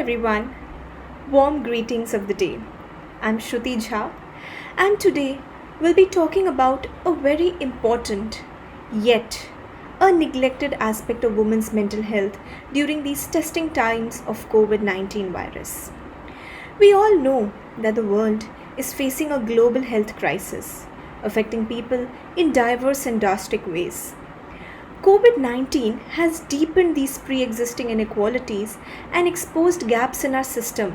everyone. Warm greetings of the day. I'm Shruti Jha, and today we'll be talking about a very important yet a neglected aspect of women's mental health during these testing times of COVID-19 virus. We all know that the world is facing a global health crisis affecting people in diverse and drastic ways. COVID 19 has deepened these pre existing inequalities and exposed gaps in our system,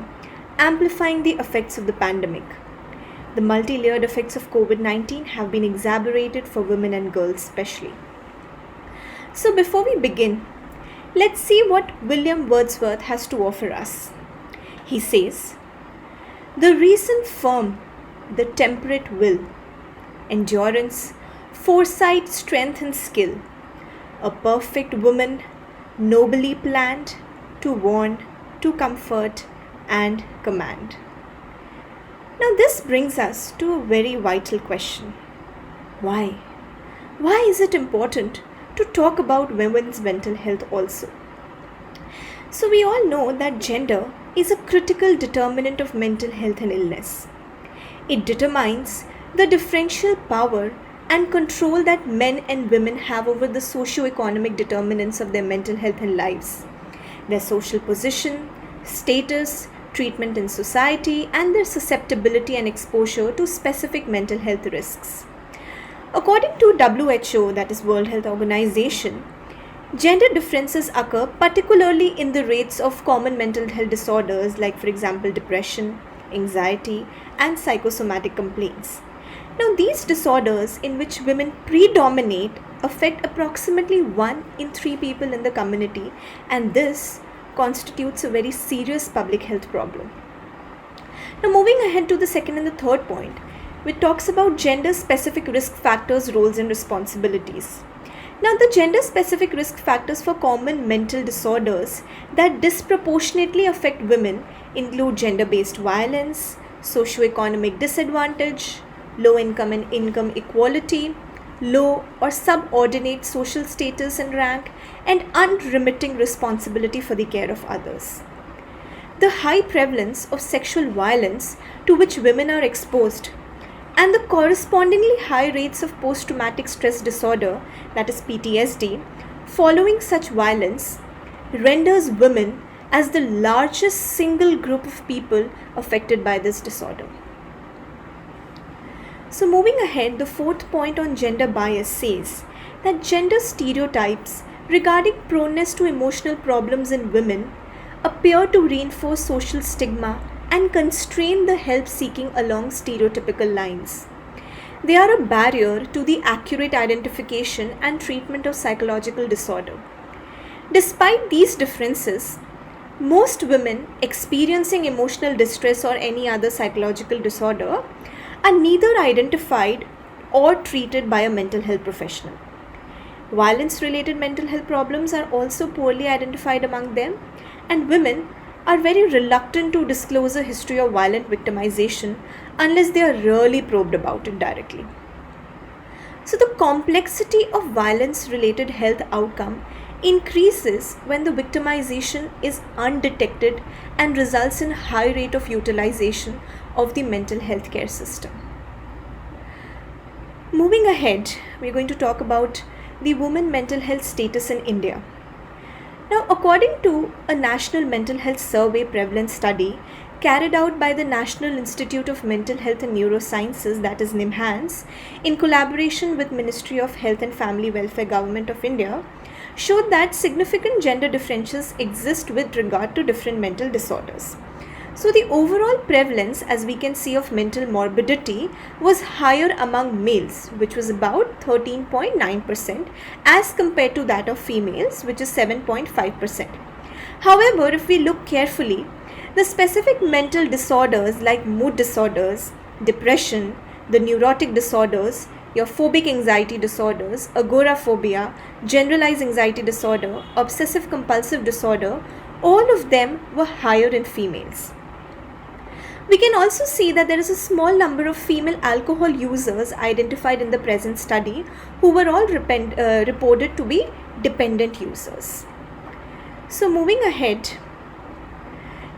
amplifying the effects of the pandemic. The multi layered effects of COVID 19 have been exacerbated for women and girls, especially. So, before we begin, let's see what William Wordsworth has to offer us. He says, "The reason firm, the temperate will, endurance, foresight, strength, and skill. A perfect woman, nobly planned, to warn, to comfort, and command." Now, this brings us to a very vital question. Why? Why is it important to talk about women's mental health also? So, we all know that gender is a critical determinant of mental health and illness. It determines the differential power and control that men and women have over the socio-economic determinants of their mental health and lives, their social position, status, treatment in society, and their susceptibility and exposure to specific mental health risks. According to WHO, that is World Health Organization, gender differences occur particularly in the rates of common mental health disorders like, for example, depression, anxiety, and psychosomatic complaints. Now, these disorders in which women predominate affect approximately 1 in 3 people in the community, and this constitutes a very serious public health problem. Now, moving ahead to the second and the third point, which talks about gender-specific risk factors, roles, and responsibilities. Now, the gender-specific risk factors for common mental disorders that disproportionately affect women include gender-based violence, socio-economic disadvantage, low income and income equality, low or subordinate social status and rank, and unremitting responsibility for the care of others. The high prevalence of sexual violence to which women are exposed and the correspondingly high rates of post-traumatic stress disorder, that is PTSD, following such violence renders women as the largest single group of people affected by this disorder. So, moving ahead, the fourth point on gender bias says that gender stereotypes regarding proneness to emotional problems in women appear to reinforce social stigma and constrain the help seeking along stereotypical lines. They are a barrier to the accurate identification and treatment of psychological disorder. Despite these differences, most women experiencing emotional distress or any other psychological disorder are neither identified or treated by a mental health professional. Violence-related mental health problems are also poorly identified among them, and women are very reluctant to disclose a history of violent victimization unless they are really probed about it directly. So, the complexity of violence-related health outcome increases when the victimization is undetected and results in high rate of utilization of the mental health care system. Moving ahead, we're going to talk about the women mental health status in India. Now, according to a National Mental Health Survey prevalence study carried out by the National Institute of Mental Health and Neurosciences, that is NIMHANS, in collaboration with Ministry of Health and Family Welfare Government of India, showed that significant gender differentials exist with regard to different mental disorders. So, the overall prevalence, as we can see, of mental morbidity was higher among males, which was about 13.9%, as compared to that of females, which is 7.5%. However, if we look carefully, the specific mental disorders like mood disorders, depression, the neurotic disorders, your phobic anxiety disorders, agoraphobia, generalized anxiety disorder, obsessive compulsive disorder, all of them were higher in females. We can also see that there is a small number of female alcohol users identified in the present study who were all reported to be dependent users. So moving ahead,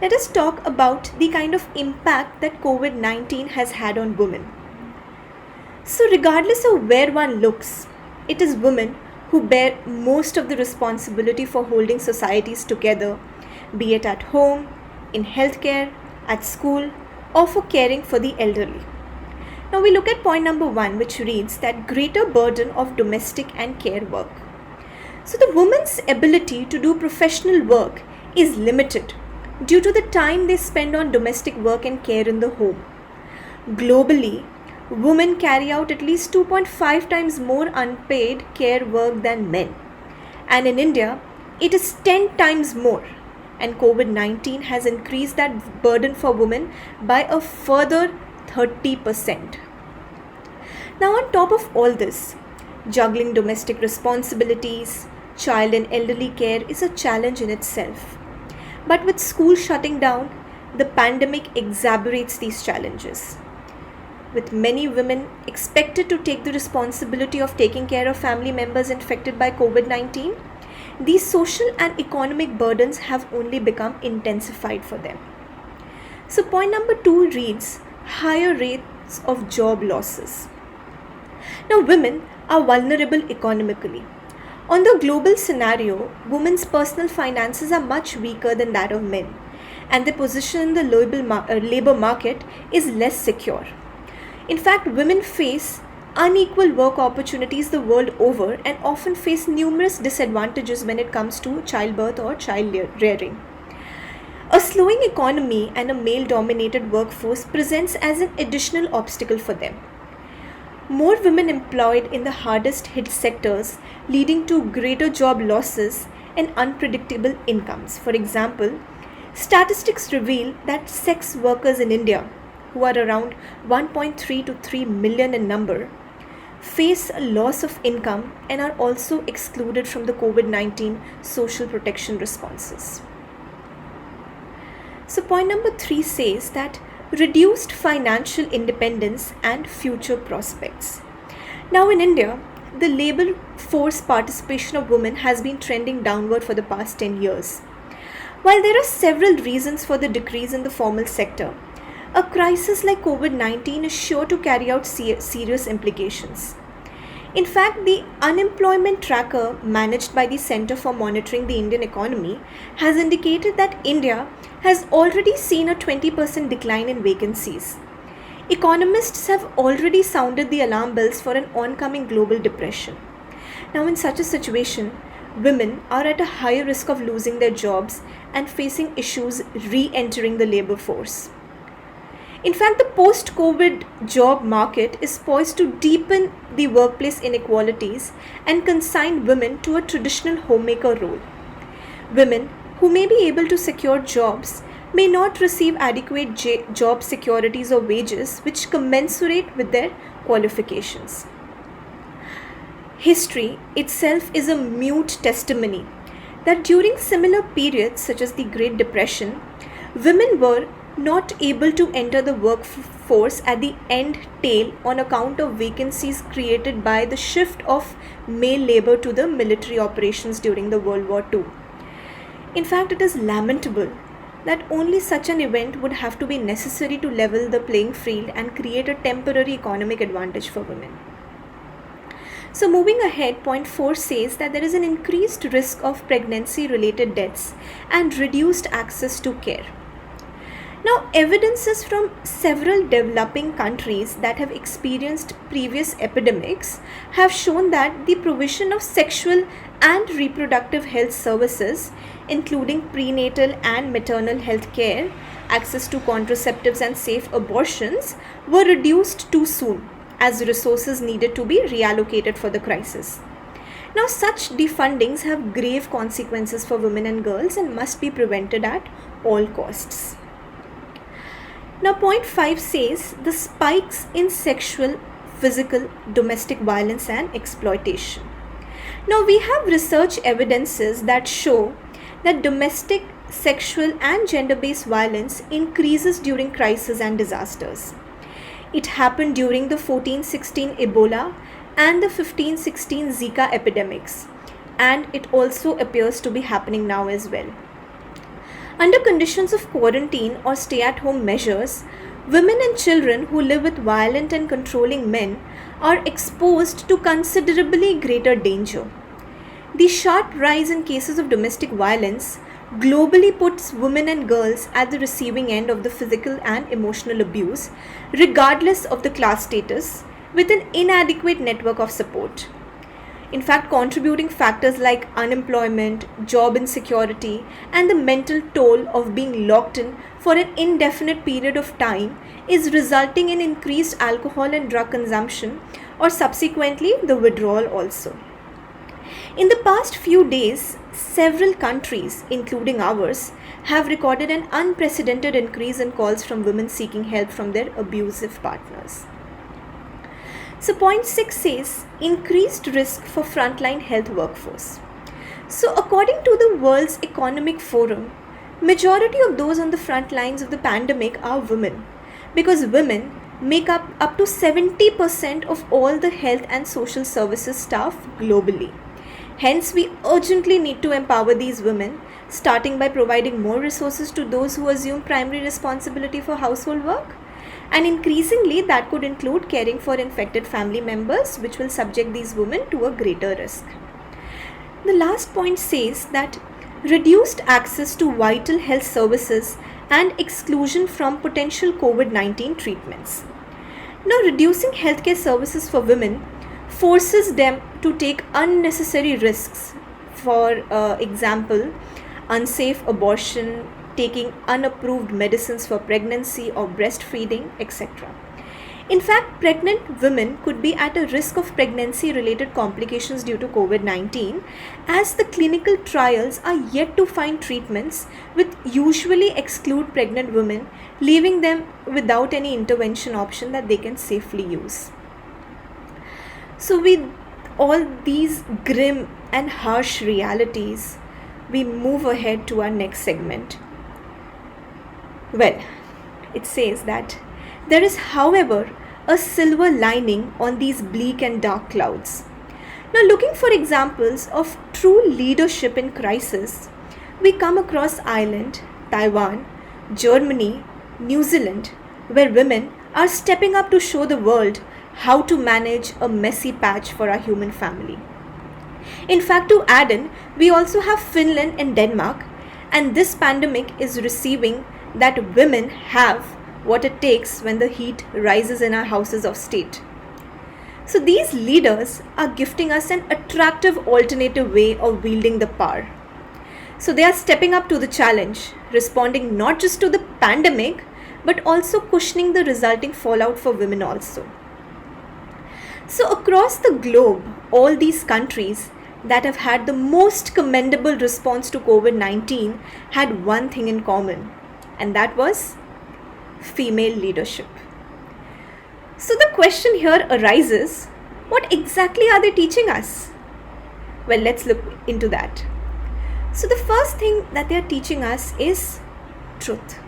let us talk about the kind of impact that COVID 19 has had on women. So, regardless of where one looks, it is women who bear most of the responsibility for holding societies together, be it at home, in healthcare, at school, or for caring for the elderly. Now, we look at point number 1, which reads that greater burden of domestic and care work. So, the woman's ability to do professional work is limited due to the time they spend on domestic work and care in the home. Globally, women carry out at least 2.5 times more unpaid care work than men. And in India, it is 10 times more. And COVID 19 has increased that burden for women by a further 30%. Now, on top of all this, juggling domestic responsibilities, child and elderly care is a challenge in itself. But with schools shutting down, the pandemic exacerbates these challenges. With many women expected to take the responsibility of taking care of family members infected by COVID 19, these social and economic burdens have only become intensified for them. So, point number 2 reads higher rates of job losses. Now, women are vulnerable economically. On the global scenario, women's personal finances are much weaker than that of men, and their position in the labor market is less secure. In fact, women face unequal work opportunities the world over and often face numerous disadvantages when it comes to childbirth or child rearing. A slowing economy and a male-dominated workforce presents as an additional obstacle for them. More women employed in the hardest hit sectors, leading to greater job losses and unpredictable incomes. For example, statistics reveal that sex workers in India, who are around 1.3 to 3 million in number, face a loss of income and are also excluded from the COVID 19 social protection responses. So, point number 3 says that reduced financial independence and future prospects. Now, in India, the labor force participation of women has been trending downward for the past 10 years. While there are several reasons for the decrease in the formal sector, a crisis like COVID 19 is sure to carry out serious implications. In fact, the unemployment tracker managed by the Center for Monitoring the Indian Economy has indicated that India has already seen a 20% decline in vacancies. Economists have already sounded the alarm bells for an oncoming global depression. Now, in such a situation, women are at a higher risk of losing their jobs and facing issues re-entering the labor force. In fact, the post-COVID job market is poised to deepen the workplace inequalities and consign women to a traditional homemaker role. Women who may be able to secure jobs may not receive adequate job securities or wages which commensurate with their qualifications. History itself is a mute testimony that during similar periods such as the Great Depression, women were not able to enter the workforce at the end tail on account of vacancies created by the shift of male labor to the military operations during the World War II. In fact, it is lamentable that only such an event would have to be necessary to level the playing field and create a temporary economic advantage for women. So moving ahead, point 4 says that there is an increased risk of pregnancy-related deaths and reduced access to care. Now, evidences from several developing countries that have experienced previous epidemics have shown that the provision of sexual and reproductive health services, including prenatal and maternal health care, access to contraceptives and safe abortions, were reduced too soon as resources needed to be reallocated for the crisis. Now, such defundings have grave consequences for women and girls and must be prevented at all costs. Now, point 5 says the spikes in sexual, physical, domestic violence and exploitation. Now, we have research evidences that show that domestic, sexual and gender-based violence increases during crises and disasters. It happened during the 14-16 Ebola and the 15-16 Zika epidemics, and it also appears to be happening now as well. Under conditions of quarantine or stay at home measures, women and children who live with violent and controlling men are exposed to considerably greater danger. The sharp rise in cases of domestic violence globally puts women and girls at the receiving end of the physical and emotional abuse, regardless of the class status, with an inadequate network of support. In fact, contributing factors like unemployment, job insecurity, and the mental toll of being locked in for an indefinite period of time is resulting in increased alcohol and drug consumption, or subsequently the withdrawal also. In the past few days, several countries, including ours, have recorded an unprecedented increase in calls from women seeking help from their abusive partners. So point 6 says increased risk for frontline health workforce. So according to the World Economic Forum, majority of those on the front lines of the pandemic are women, because women make up to 70% of all the health and social services staff globally. Hence, we urgently need to empower these women, starting by providing more resources to those who assume primary responsibility for household work. And increasingly, that could include caring for infected family members, which will subject these women to a greater risk. The last point says that reduced access to vital health services and exclusion from potential COVID-19 treatments. Now, reducing healthcare services for women forces them to take unnecessary risks, for example, unsafe abortion, taking unapproved medicines for pregnancy or breastfeeding, etc. In fact, pregnant women could be at a risk of pregnancy-related complications due to COVID-19, as the clinical trials are yet to find treatments which usually exclude pregnant women, leaving them without any intervention option that they can safely use. So with all these grim and harsh realities, we move ahead to our next segment. Well, it says that there is, however, a silver lining on these bleak and dark clouds. Now, looking for examples of true leadership in crisis, we come across Ireland, Taiwan, Germany, New Zealand, where women are stepping up to show the world how to manage a messy patch for our human family. In fact, to add in, we also have Finland and Denmark, and this pandemic is receiving that women have what it takes when the heat rises in our houses of state. So these leaders are gifting us an attractive alternative way of wielding the power. So they are stepping up to the challenge, responding not just to the pandemic, but also cushioning the resulting fallout for women also. So across the globe, all these countries that have had the most commendable response to COVID-19 had one thing in common, and that was female leadership. So the question here arises, what exactly are they teaching us? Well, let's look into that. So the first thing that they are teaching us is truth.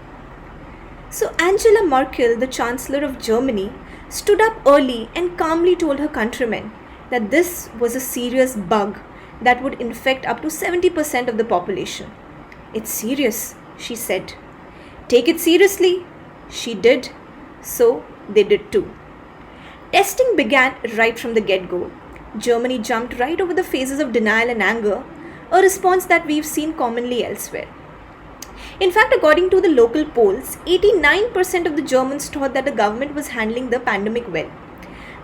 So Angela Merkel, the Chancellor of Germany, stood up early and calmly told her countrymen that this was a serious bug that would infect up to 70% of the population. It's serious, she said. Take it seriously. She did, so they did too. Testing began right from the get-go. Germany jumped right over the phases of denial and anger, a response that we've seen commonly elsewhere. In fact, according to the local polls, 89% of the Germans thought that the government was handling the pandemic well.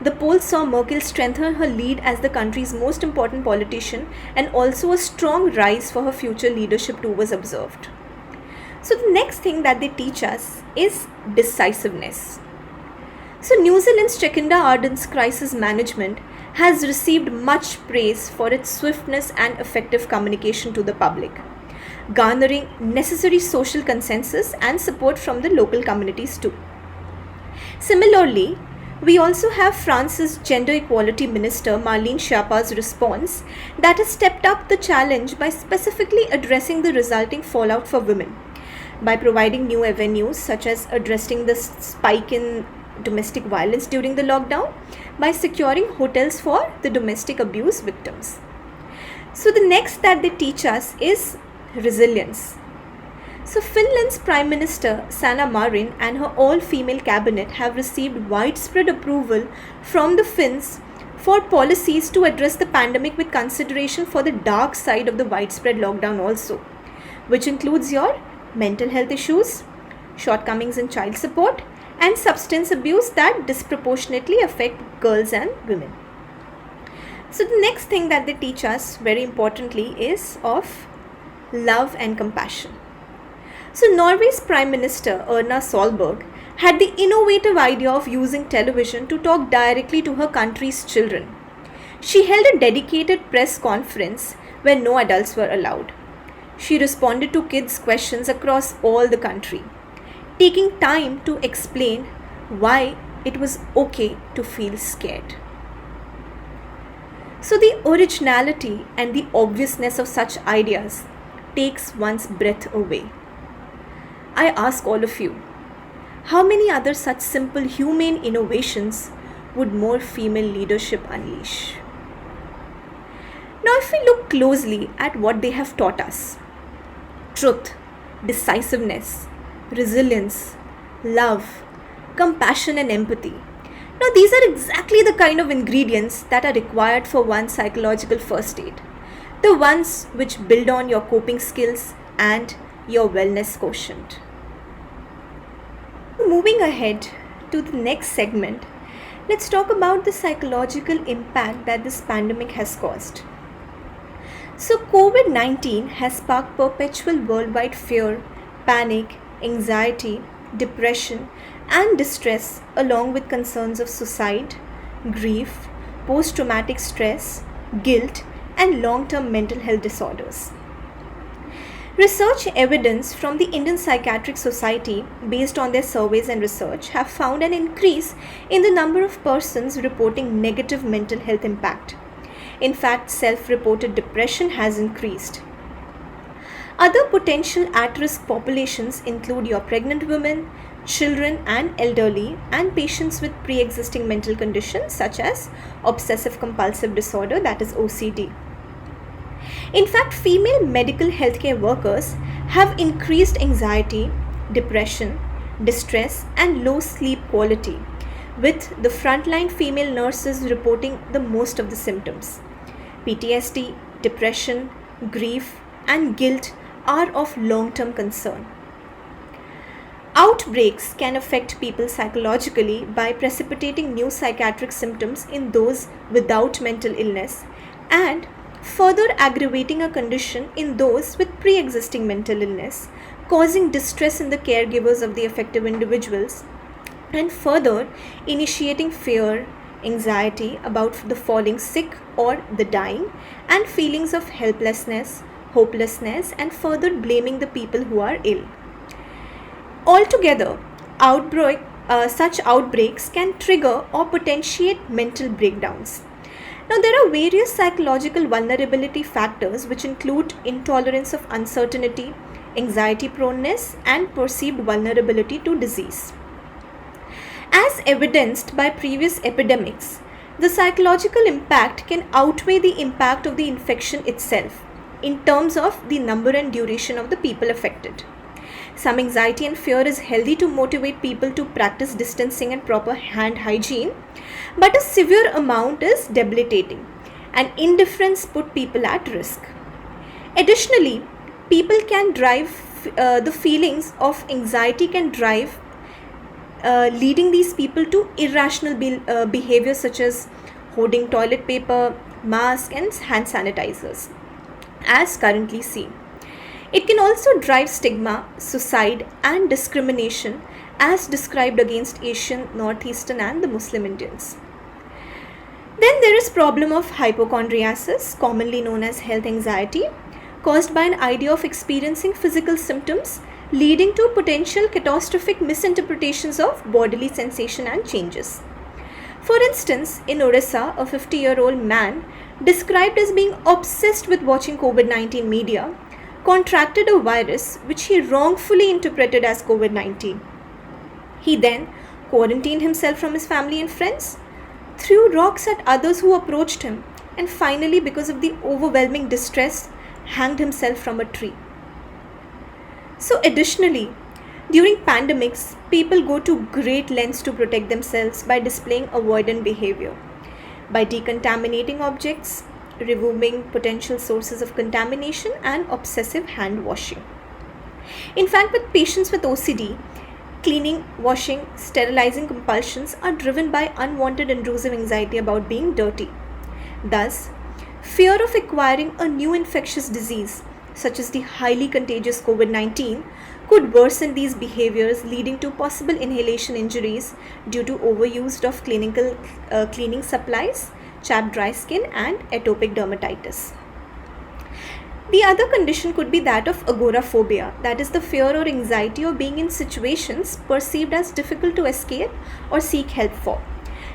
The polls saw Merkel strengthen her lead as the country's most important politician, and also a strong rise for her future leadership too was observed. So the next thing that they teach us is decisiveness. So New Zealand's Jacinda Ardern's crisis management has received much praise for its swiftness and effective communication to the public, garnering necessary social consensus and support from the local communities too. Similarly, we also have France's Gender Equality Minister Marlene Schiappa's response that has stepped up the challenge by specifically addressing the resulting fallout for women, by providing new avenues such as addressing the spike in domestic violence during the lockdown, by securing hotels for the domestic abuse victims. So the next that they teach us is resilience. So, Finland's Prime Minister Sanna Marin and her all-female cabinet have received widespread approval from the Finns for policies to address the pandemic with consideration for the dark side of the widespread lockdown also, which includes your mental health issues, shortcomings in child support, and substance abuse that disproportionately affect girls and women. So the next thing that they teach us very importantly is of love and compassion. So Norway's Prime Minister Erna Solberg had the innovative idea of using television to talk directly to her country's children. She held a dedicated press conference where no adults were allowed. She responded to kids' questions across all the country, taking time to explain why it was okay to feel scared. So the originality and the obviousness of such ideas takes one's breath away. I ask all of you, how many other such simple humane innovations would more female leadership unleash? Now, if we look closely at what they have taught us, truth, decisiveness, resilience, love, compassion and empathy. Now, these are exactly the kind of ingredients that are required for one's psychological first aid. The ones which build on your coping skills and your wellness quotient. Moving ahead to the next segment, let's talk about the psychological impact that this pandemic has caused. So COVID-19 has sparked perpetual worldwide fear, panic, anxiety, depression and distress along with concerns of suicide, grief, post-traumatic stress, guilt and long-term mental health disorders. Research evidence from the Indian Psychiatric Society based on their surveys and research have found an increase in the number of persons reporting negative mental health impact. In fact, self-reported depression has increased. Other potential at-risk populations include your pregnant women, children and elderly, and patients with pre-existing mental conditions such as obsessive compulsive disorder, that is OCD. In fact, female medical healthcare workers have increased anxiety, depression, distress and low sleep quality, with the frontline female nurses reporting the most of the symptoms. PTSD, depression, grief and guilt are of long-term concern. Outbreaks can affect people psychologically by precipitating new psychiatric symptoms in those without mental illness and further aggravating a condition in those with pre-existing mental illness, causing distress in the caregivers of the affected individuals and further initiating fear, anxiety about the falling sick or the dying and feelings of helplessness, hopelessness and further blaming the people who are ill. Altogether, such outbreaks can trigger or potentiate mental breakdowns. Now, there are various psychological vulnerability factors which include intolerance of uncertainty, anxiety proneness, and perceived vulnerability to disease. As evidenced by previous epidemics, the psychological impact can outweigh the impact of the infection itself in terms of the number and duration of the people affected. Some anxiety and fear is healthy to motivate people to practice distancing and proper hand hygiene, but a severe amount is debilitating and indifference put people at risk. Additionally, people can drive the feelings of anxiety can drive leading these people to irrational behavior such as hoarding toilet paper, masks and hand sanitizers, as currently seen. It can also drive stigma, suicide and discrimination as described against Asian, Northeastern and the Muslim Indians. Then there is problem of hypochondriasis, commonly known as health anxiety, caused by an idea of experiencing physical symptoms leading to potential catastrophic misinterpretations of bodily sensation and changes. For instance, in Orissa, a 50-year-old man described as being obsessed with watching COVID-19 media contracted a virus which he wrongfully interpreted as COVID-19. He then quarantined himself from his family and friends, threw rocks at others who approached him, and finally, because of the overwhelming distress, hanged himself from a tree. So, additionally, during pandemics, people go to great lengths to protect themselves by displaying avoidant behavior, by decontaminating objects, removing potential sources of contamination, and obsessive hand washing. In fact, with patients with OCD, cleaning, washing, sterilizing compulsions are driven by unwanted intrusive anxiety about being dirty. Thus, fear of acquiring a new infectious disease, such as the highly contagious COVID 19, could worsen these behaviors, leading to possible inhalation injuries due to overuse of cleaning supplies, chapped dry skin, and atopic dermatitis. The other condition could be that of agoraphobia, that is, the fear or anxiety of being in situations perceived as difficult to escape or seek help for.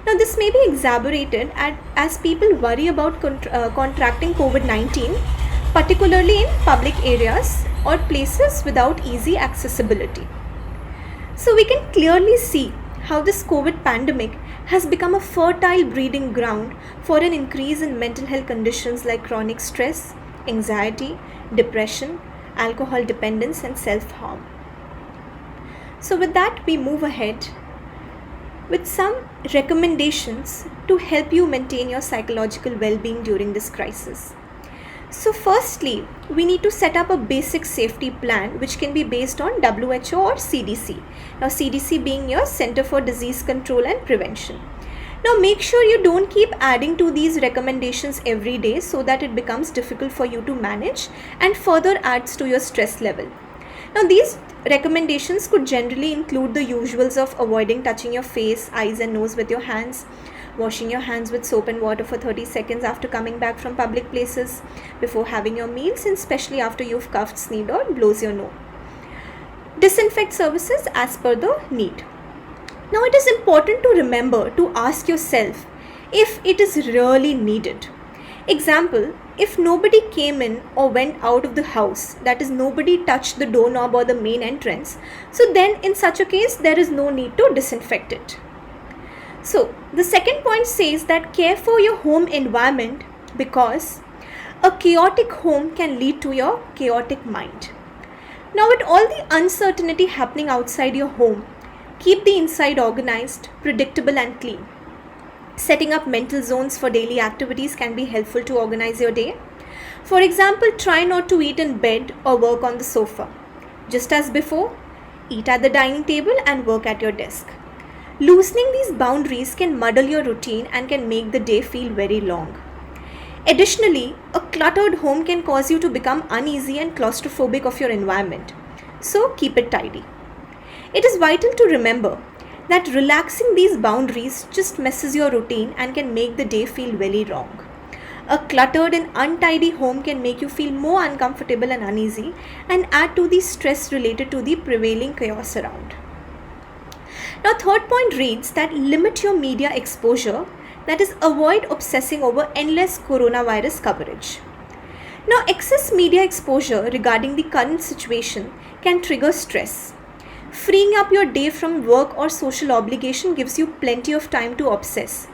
Now, this may be exaggerated as people worry about contracting COVID 19, particularly in public areas or places without easy accessibility. So, we can clearly see how this COVID pandemic has become a fertile breeding ground for an increase in mental health conditions like chronic stress, anxiety, depression, alcohol dependence, and self harm. So, with that, we move ahead with some recommendations to help you maintain your psychological well being during this crisis. So, firstly, we need to set up a basic safety plan which can be based on WHO or CDC. Now, CDC being your Center for Disease Control and Prevention. Now, make sure you don't keep adding to these recommendations every day so that it becomes difficult for you to manage and further adds to your stress level. Now, these recommendations could generally include the usuals of avoiding touching your face, eyes, and nose with your hands, washing your hands with soap and water for 30 seconds after coming back from public places, before having your meals, and especially after you've coughed, sneezed, or blows your nose. Disinfect surfaces as per the need. Now, it is important to remember to ask yourself if it is really needed. Example, if nobody came in or went out of the house, that is, nobody touched the doorknob or the main entrance, so then in such a case, there is no need to disinfect it. So, the second point says that care for your home environment because a chaotic home can lead to your chaotic mind. Now, with all the uncertainty happening outside your home, keep the inside organized, predictable, and clean. Setting up mental zones for daily activities can be helpful to organize your day. For example, try not to eat in bed or work on the sofa. Just as before, eat at the dining table and work at your desk. Loosening these boundaries can muddle your routine and can make the day feel very long. Additionally, a cluttered home can cause you to become uneasy and claustrophobic of your environment. So, keep it tidy. It is vital to remember that relaxing these boundaries just messes your routine and can make the day feel very wrong. A cluttered and untidy home can make you feel more uncomfortable and uneasy and add to the stress related to the prevailing chaos around. Now, third point reads that limit your media exposure, that is, avoid obsessing over endless coronavirus coverage. Now, excess media exposure regarding the current situation can trigger stress. Freeing up your day from work or social obligation gives you plenty of time to obsess.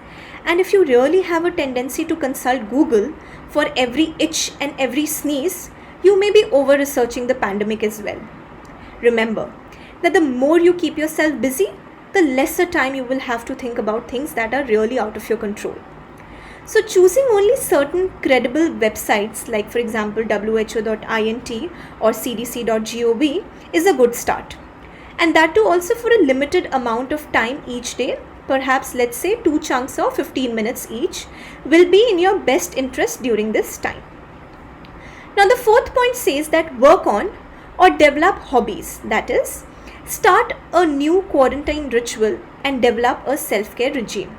And if you really have a tendency to consult Google for every itch and every sneeze, you may be over-researching the pandemic as well. Remember that the more you keep yourself busy, the lesser time you will have to think about things that are really out of your control. So, choosing only certain credible websites like, for example, who.int or cdc.gov is a good start. And that too also for a limited amount of time each day, perhaps let's say 2 chunks of 15 minutes each, will be in your best interest during this time. Now, the fourth point says that work on or develop hobbies, that is, start a new quarantine ritual and develop a self-care regime.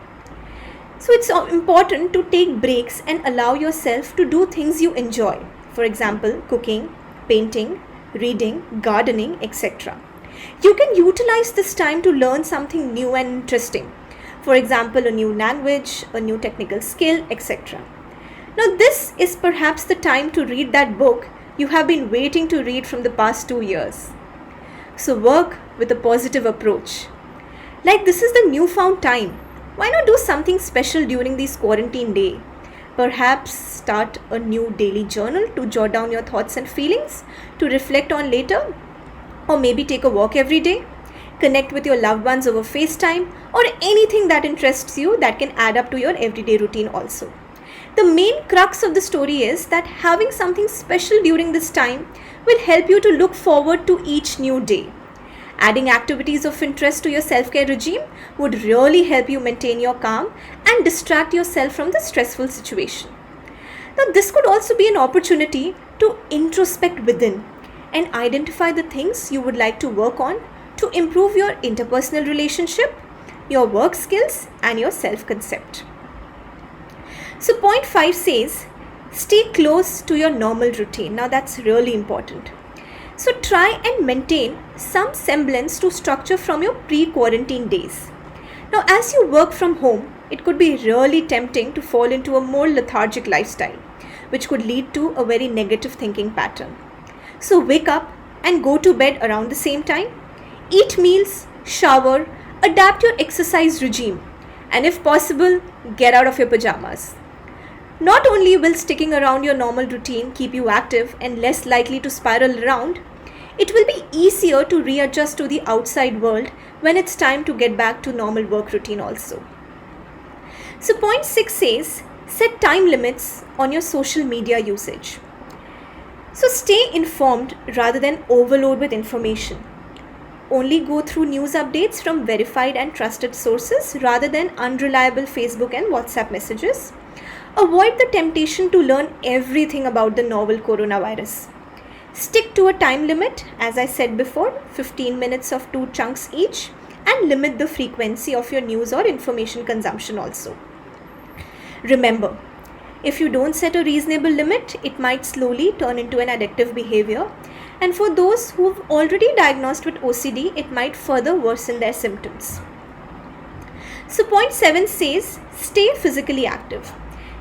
So, it's important to take breaks and allow yourself to do things you enjoy. For example, cooking, painting, reading, gardening, etc. You can utilize this time to learn something new and interesting. For example, a new language, a new technical skill, etc. Now, this is perhaps the time to read that book you have been waiting to read from the past 2 years. So, work with a positive approach. Like this is the newfound time. Why not do something special during this quarantine day? Perhaps start a new daily journal to jot down your thoughts and feelings to reflect on later. Or maybe take a walk every day, connect with your loved ones over FaceTime, or anything that interests you that can add up to your everyday routine also. The main crux of the story is that having something special during this time will help you to look forward to each new day. Adding activities of interest to your self-care regime would really help you maintain your calm and distract yourself from the stressful situation. Now, this could also be an opportunity to introspect within and identify the things you would like to work on to improve your interpersonal relationship, your work skills, and your self-concept. So point 5 says, stay close to your normal routine. Now that's really important. So try and maintain some semblance to structure from your pre-quarantine days. Now as you work from home, it could be really tempting to fall into a more lethargic lifestyle, which could lead to a very negative thinking pattern. So wake up and go to bed around the same time. Eat meals, shower, adapt your exercise regime, and if possible, get out of your pajamas. Not only will sticking around your normal routine keep you active and less likely to spiral around, it will be easier to readjust to the outside world when it's time to get back to normal work routine also. So point 6 says, set time limits on your social media usage. So stay informed rather than overload with information. Only go through news updates from verified and trusted sources rather than unreliable Facebook and WhatsApp messages. Avoid the temptation to learn everything about the novel coronavirus. Stick to a time limit, as I said before, 15 minutes of 2 chunks each, and limit the frequency of your news or information consumption also. Remember, if you don't set a reasonable limit, it might slowly turn into an addictive behavior. And for those who've already diagnosed with OCD, it might further worsen their symptoms. So point 7 says, stay physically active.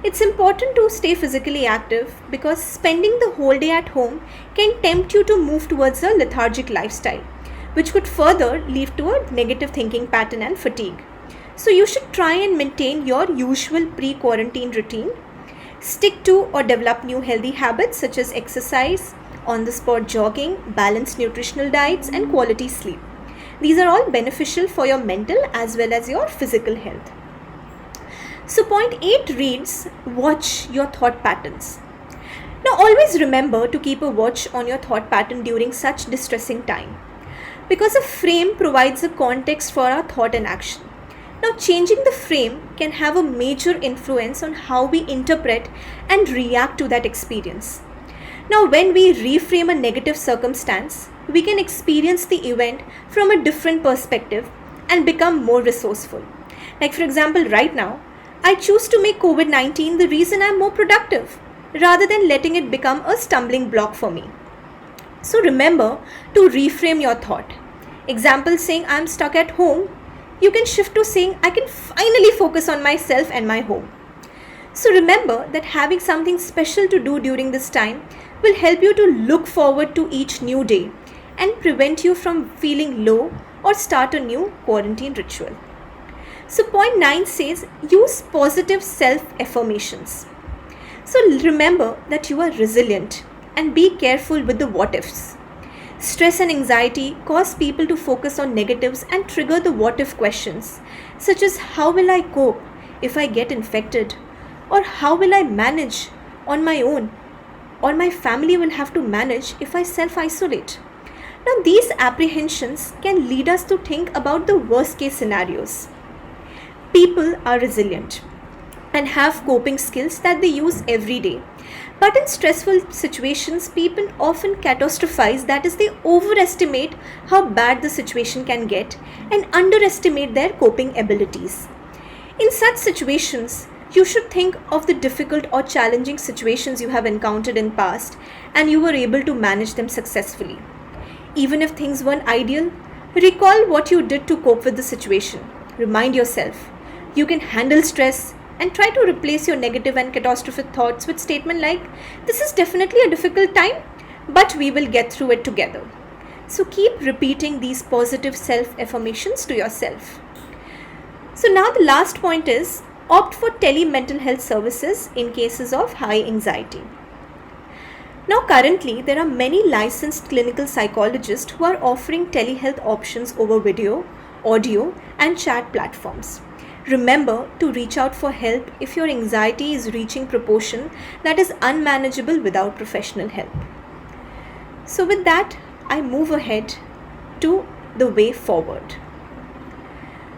It's important to stay physically active because spending the whole day at home can tempt you to move towards a lethargic lifestyle, which could further lead to a negative thinking pattern and fatigue. So you should try and maintain your usual pre-quarantine routine. Stick to or develop new healthy habits such as exercise, on-the-spot jogging, balanced nutritional diets, and quality sleep. These are all beneficial for your mental as well as your physical health. So point 8 reads, watch your thought patterns. Now always remember to keep a watch on your thought pattern during such distressing time, because a frame provides a context for our thought and action. Now changing the frame can have a major influence on how we interpret and react to that experience. Now when we reframe a negative circumstance, we can experience the event from a different perspective and become more resourceful. Like for example, right now, I choose to make COVID-19 the reason I'm more productive, rather than letting it become a stumbling block for me. So remember to reframe your thought. Example saying I'm stuck at home, you can shift to saying I can finally focus on myself and my home. So remember that having something special to do during this time will help you to look forward to each new day and prevent you from feeling low or start a new quarantine ritual. So point 9 says, use positive self-affirmations. So remember that you are resilient and be careful with the what ifs. Stress and anxiety cause people to focus on negatives and trigger the what if questions, such as how will I cope if I get infected, or how will I manage on my own, or my family will have to manage if I self-isolate. Now these apprehensions can lead us to think about the worst case scenarios. People are resilient and have coping skills that they use every day. But in stressful situations, people often catastrophize, that is, they overestimate how bad the situation can get and underestimate their coping abilities. In such situations, you should think of the difficult or challenging situations you have encountered in past and you were able to manage them successfully. Even if things weren't ideal, recall what you did to cope with the situation. Remind yourself you can handle stress and try to replace your negative and catastrophic thoughts with statements like, this is definitely a difficult time, but we will get through it together. So keep repeating these positive self-affirmations to yourself. So now the last point is, opt for tele-mental health services in cases of high anxiety. Now, currently, there are many licensed clinical psychologists who are offering telehealth options over video, audio, and chat platforms. Remember to reach out for help if your anxiety is reaching proportion that is unmanageable without professional help. So with that, I move ahead to the way forward.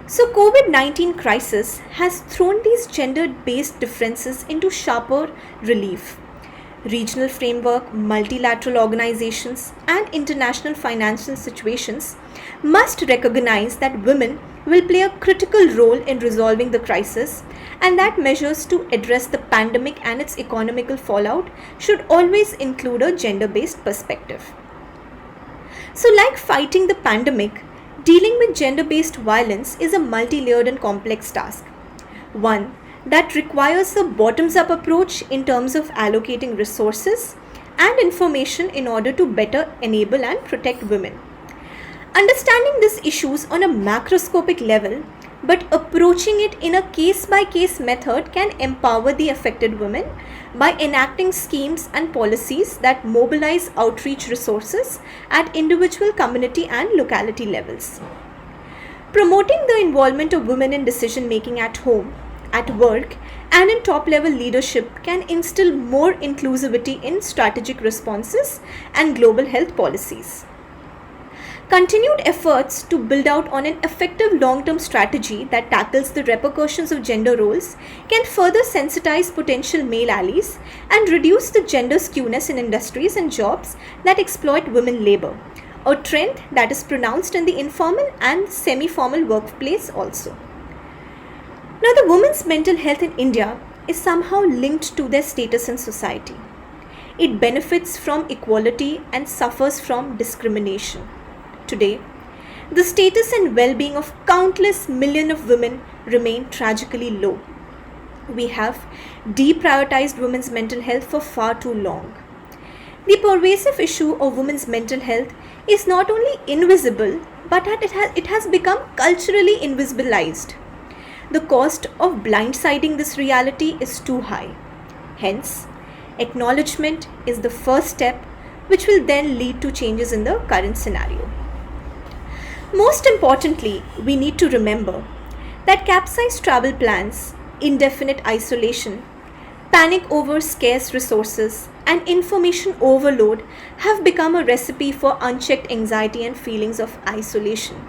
So COVID-19 crisis has thrown these gender-based differences into sharper relief. Regional framework, multilateral organizations, and international financial situations must recognize that women will play a critical role in resolving the crisis, and that measures to address the pandemic and its economical fallout should always include a gender-based perspective. So, like fighting the pandemic, dealing with gender-based violence is a multi-layered and complex task. One that requires a bottoms-up approach in terms of allocating resources and information in order to better enable and protect women. Understanding these issues on a macroscopic level, but approaching it in a case-by-case method can empower the affected women by enacting schemes and policies that mobilize outreach resources at individual, community, and locality levels. Promoting the involvement of women in decision making at home, at work, and in top level leadership can instill more inclusivity in strategic responses and global health policies. Continued efforts to build out on an effective long-term strategy that tackles the repercussions of gender roles can further sensitize potential male allies and reduce the gender skewness in industries and jobs that exploit women labor, a trend that is pronounced in the informal and semi-formal workplace also. Now, the women's mental health in India is somehow linked to their status in society. It benefits from equality and suffers from discrimination. Today, the status and well-being of countless millions of women remain tragically low. We have deprioritized women's mental health for far too long. The pervasive issue of women's mental health is not only invisible, but it has become culturally invisibilized. The cost of blindsiding this reality is too high. Hence, acknowledgement is the first step, which will then lead to changes in the current scenario. Most importantly, we need to remember that capsized travel plans, indefinite isolation, panic over scarce resources, and information overload have become a recipe for unchecked anxiety and feelings of isolation.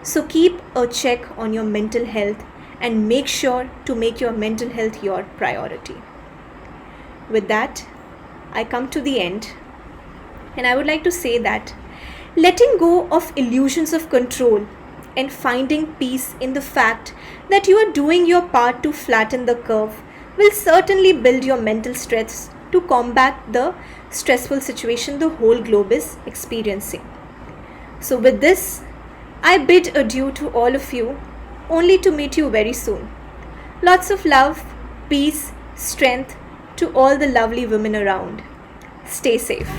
So keep a check on your mental health and make sure to make your mental health your priority. With that, I come to the end, and I would like to say that letting go of illusions of control and finding peace in the fact that you are doing your part to flatten the curve will certainly build your mental strength to combat the stressful situation the whole globe is experiencing. So with this, I bid adieu to all of you, only to meet you very soon. Lots of love, peace, strength to all the lovely women around. Stay safe.